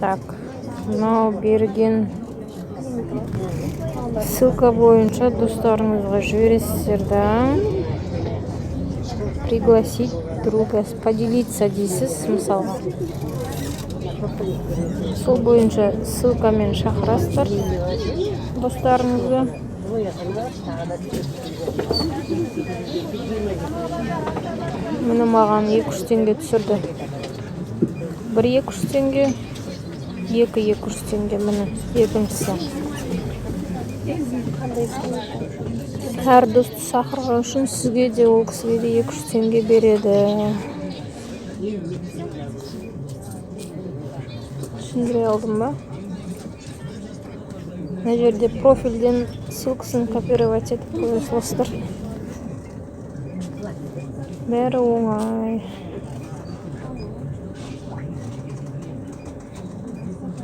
Так, мынау берген ссылка бойынша достарыңызға жібересіздер да. Пригласить друга, поделиться дейсіз мысалға. Сол бойынша ссылкамен шақырасыздар достарыңызды. Міне маған 2-3 теңге түсірді. 1-2-3 теңге, 2-2-3 теңге, міне екіншісі. Әр досты шақырған үшін сізге де ол кісіге де 2-3 теңге береді. Түсіндіре алдым ба? Мына жерде профильден ссылкасын копировать етіп қоя саласыздар. Бәрі оңай.